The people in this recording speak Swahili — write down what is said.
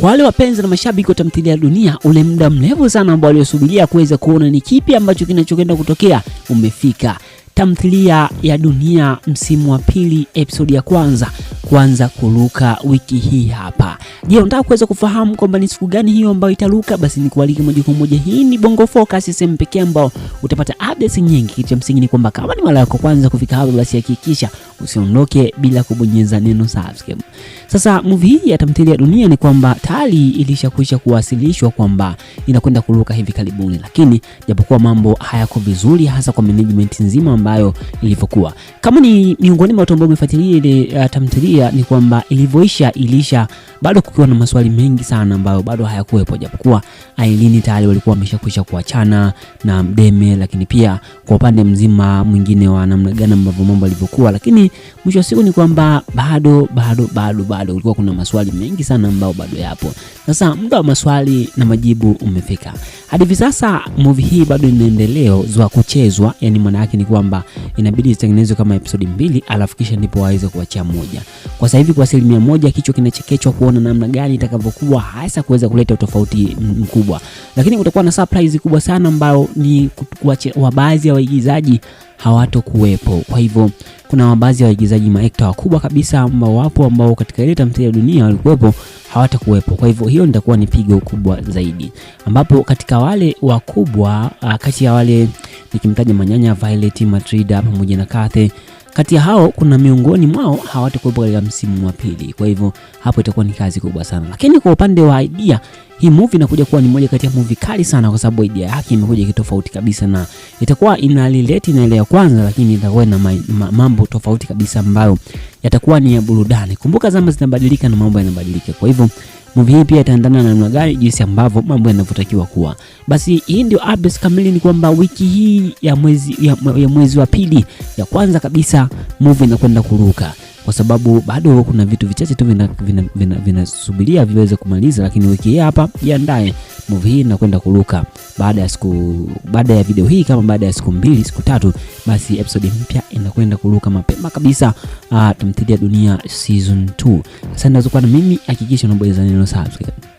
Kwa wale wapenzi na mashabiki wa tamthilia ya Dunia, ule muda mrefu sana ambao waliosubiria kuweza kuona ni kipi ambacho kinachokwenda kutokea umefika. Tamthilia ya Dunia msimu wa pili episode ya kwanza kuanza kuruka wiki hii hapa. Je, unataka kuweza kufahamu kwamba ni siku gani hiyo ambayo itaruka? Basi nikualike moja kwa moja. Hii ni Bongo Focus, sehemu pekee ambao utapata updates nyingi. Kitu cha msingi ni kwamba kama ni mara yako kwanza kufika hapa, basi hakikisha usiondoke bila kubonyeza neno subscribe. Sasa movie hii ya tamthilia ya Dunia ni kwamba tayari ilishakwisha kuwasilishwa kwamba inakwenda kuruka hivi karibuni, lakini japokuwa mambo hayako vizuri hasa kwa management nzima ambayo ilivyokuwa. Kama ni miongoni mwa watu ambao wamefuatilia ile tamthilia, ni kwamba ilisha bado kukiwa na maswali mengi sana ambayo bado hayakuwepo, japokuwa Aileen tayari walikuwa wameshakwisha kuachana na Mdeme, lakini pia kwa upande mzima mwingine wa namna gani ambavyo mambo yalivyokuwa, lakini mwisho wa siku ni kwamba bado kulikuwa kuna maswali mengi sana ambayo bado yapo. Sasa muda wa maswali na majibu umefika. Hadi hivi sasa movie hii bado inaendelea zwa kuchezwa, yani maana yake ni kwamba inabidi itengenezwe kama episode 2 alafu kisha ndipo waweze kuachia moja. Kwa sasa hivi kwa 100% kichwa kinachekechwa kuona namna gani itakavyokuwa, hasa kuweza kuleta utofauti mkubwa. Lakini kutakuwa na surprise kubwa sana ambayo ni wa baadhi ya waigizaji hawatokuwepo. Kwa hivyo kuna baadhi ya waigizaji maekta wakubwa kabisa ambao wapo ambao katika ile tamthilia ya Dunia walikuwepo hawatakuwepo. Kwa hivyo hiyo nitakuwa ni pigo kubwa zaidi, ambapo katika wale wakubwa kati ya wale nikimtaja Manyanya, Violet, Matrida pamoja na Kathe, kati ya hao kuna miongoni mwao hawatakuwepo katika msimu wa pili. Kwa hivyo hapo itakuwa ni kazi kubwa sana. Lakini kwa upande wa idea, hii movie inakuja kuwa ni moja kati ya movie kali sana, kwa sababu idea yake imekuja kitofauti kabisa na itakuwa ina relate na ile ya kwanza, lakini itakuwa na mambo tofauti kabisa ambayo yatakuwa ni ya burudani. Kumbuka zama zinabadilika na mambo yanabadilika. Kwa hivyo movie hii pia itaendana na namna gani, jinsi ambavyo mambo yanavyotakiwa kuwa. Basi hii ndio updates kamili, ni kwamba wiki hii ya mwezi wa pili ya kwanza kabisa movie inakwenda kuruka, kwa sababu bado kuna vitu vichache tu vinasubiria viweze kumaliza, lakini wiki hii hapa jiandae, movie hii inakwenda kuruka baada ya video hii, kama baada ya siku 2 siku 3, basi episode mpya inakwenda kuruka mapema kabisa. Tamthilia ya Dunia season 2. Sasa ndio na mimi, hakikisha unabonyeza neno subscribe.